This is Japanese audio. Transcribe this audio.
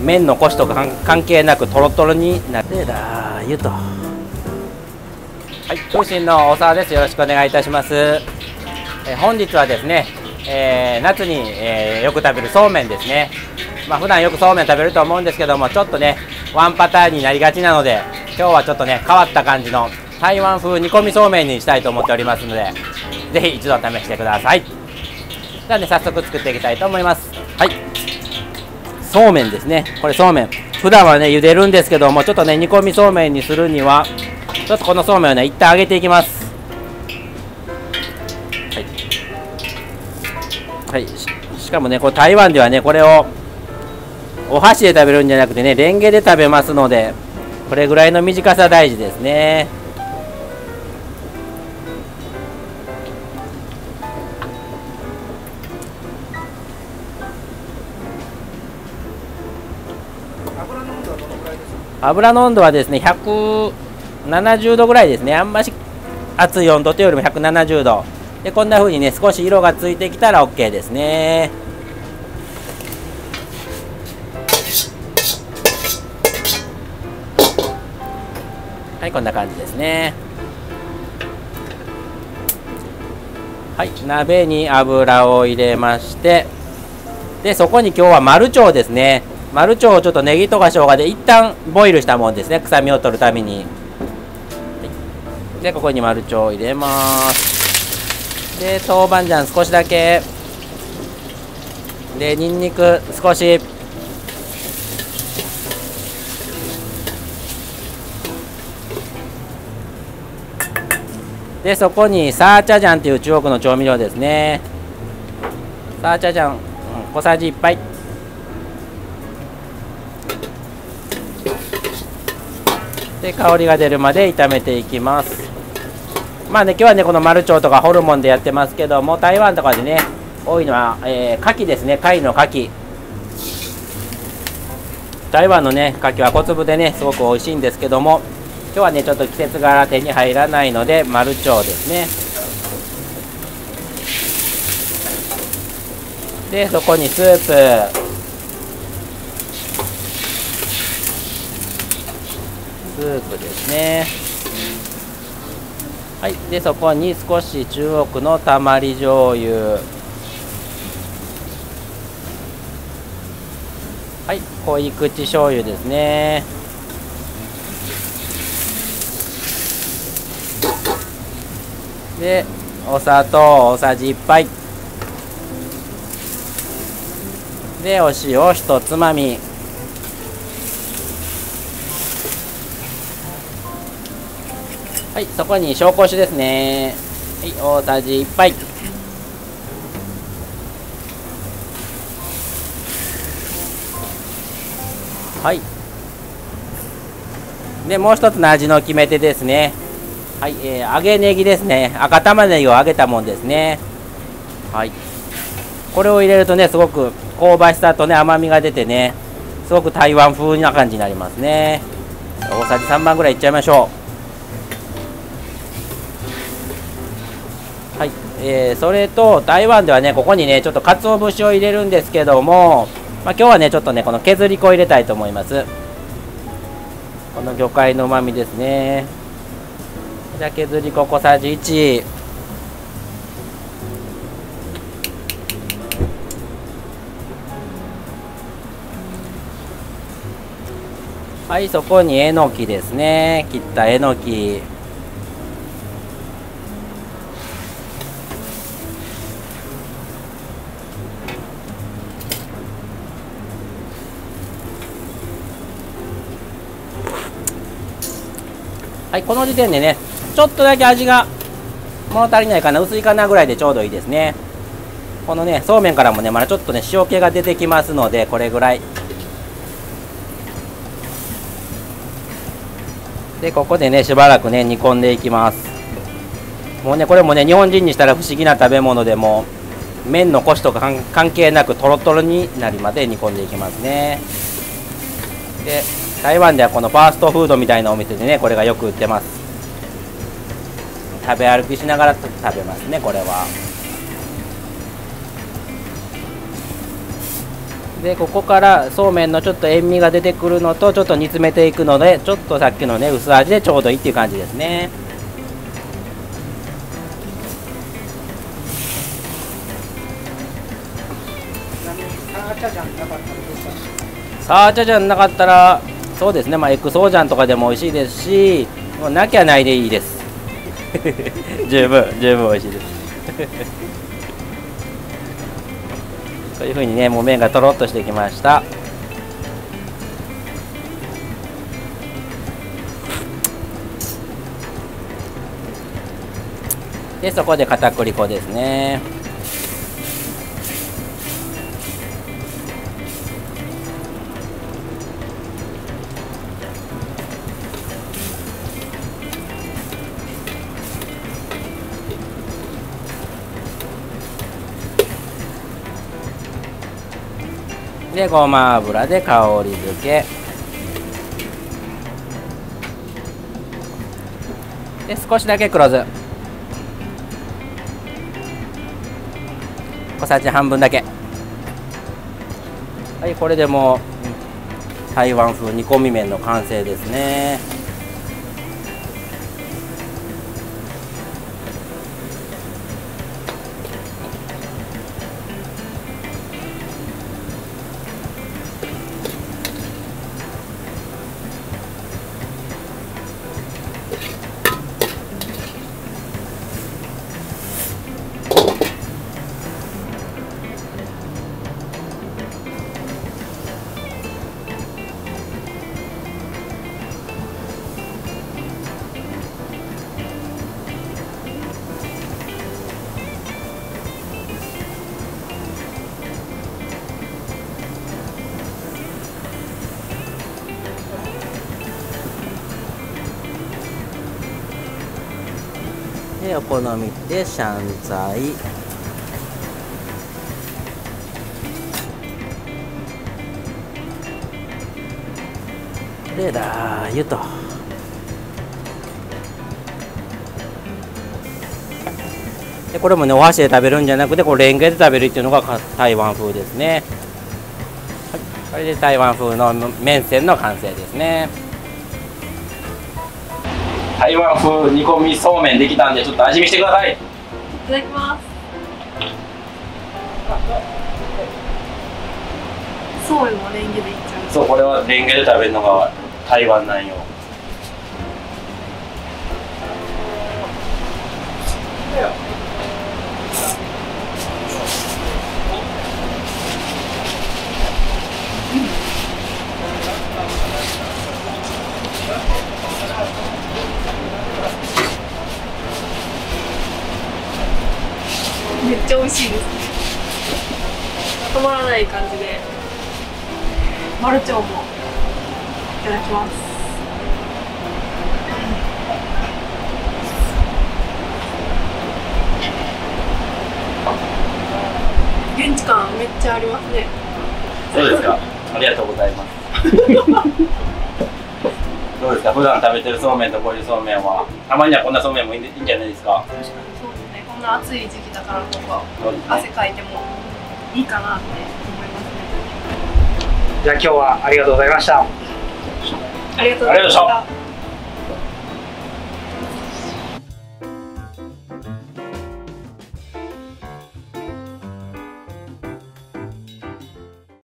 麺のコシとか関係なくトロトロになってラー油と。はい、空心の大沢です。よろしくお願いいたします。本日はですね、夏に、よく食べるそうめんですね。普段よくそうめん食べると思うんですけども、ちょっとねワンパターンになりがちなので、今日はちょっとね変わった感じの台湾風煮込みそうめんにしたいと思っておりますので、ぜひ一度試してください。ではね、早速作っていきたいと思います。はい、そうめんですね。これそうめん、普段はね茹でるんですけども、ちょっとね煮込みそうめんにするにはちょっとこのそうめんをね一旦揚げていきます。はい、しかもねこれ台湾ではねこれをお箸で食べるんじゃなくてねレンゲで食べますので、これぐらいの短さ大事ですね。油の温度はですね170度ぐらいですね。あんまし熱い温度というよりも170度で、こんな風にね少し色がついてきたら OK ですね。はい、こんな感じですね。はい、鍋に油を入れまして、でそこに今日はマルチョウですね。マルチョウをちょっとネギとか生姜で一旦ボイルしたものですね、臭みを取るために。でここにマルチョウを入れます。で豆板醤少しだけで、ニンニク少しで、そこにサーチャジャンという中国の調味料ですね。サーチャジャン、小さじ1杯で、香りが出るまで炒めていきます。今日はねこのマルチョウとかホルモンでやってますけども、台湾とかでね多いのは、牡蠣ですね。貝の牡蠣、台湾のね牡蠣は小粒でねすごく美味しいんですけども、今日はねちょっと季節柄手に入らないのでマルチョウですね。でそこにスープですね。はい、でそこに少し中国のたまり醤油、はい、濃い口醤油ですね。でお砂糖大さじ1杯で、お塩1つまみ、はい、そこに紹興酒ですね。はい、大さじ1杯。はい。で、もう一つの味の決め手ですね。はい、揚げネギですね。赤玉ねぎを揚げたもんですね。はい。これを入れるとね、すごく香ばしさとね、甘みが出てね、すごく台湾風な感じになりますね。大さじ3番ぐらいいっちゃいましょう。はい、それと台湾ではねここにねちょっと鰹節を入れるんですけども、今日はねちょっとねこの削り粉を入れたいと思います。この魚介の旨味ですね。じゃあ削り粉小さじ1、はい、そこにえのきですね。切ったえのき、はい、この時点でねちょっとだけ味が物足りないかな、薄いかなぐらいでちょうどいいですね。このねそうめんからもねまだちょっとね塩気が出てきますので、これぐらいで、ここでねしばらくね煮込んでいきます。もうねこれもね日本人にしたら不思議な食べ物で、も麺のコシとか関係なくトロトロになるまで煮込んでいきますね。で台湾ではこのファーストフードみたいなお店でねこれがよく売ってます。食べ歩きしながら食べますね、これは。でここからそうめんのちょっと塩味が出てくるのとちょっと煮詰めていくので、ちょっとさっきのね薄味でちょうどいいっていう感じですね。サーチャジャンなかったらどうしたら。サーチャジャンなかったらそうですね、エクソージャンとかでも美味しいですし、もうなきゃないでいいです十分美味しいですこういう風にね、もう麺がとろっとしてきました。でそこで片栗粉ですね。でごま油で香り付けで、少しだけ黒酢小さじ半分だけ。はい、これでもう台湾風煮込み麺の完成ですね。でお好みでシャンツァイ、でラー油と、でこれもねお箸で食べるんじゃなくてこれレンゲで食べるっていうのが台湾風ですね。はい、これで台湾風の麺線の完成ですね。台湾風煮込みそうめんできたんで、ちょっと味見してください。いただきます。そうめんもレンゲでいっちゃう。そう、これはレンゲで食べるのが台湾なんよ。めっちゃ美味しいですね。止まらない感じで。マルチョウもいただきます。現地感めっちゃありますね。そうですか。ありがとうございます。どうですか。普段食べてるそうめんとこういうそうめんは、たまにはこんなそうめんもいいんじゃないですか。確かにそうですね。こんな暑い時期だからこそ、そうですね、汗かいてもいいかなって思いますね。じゃあ今日はありがとうございました。ありがとうございました。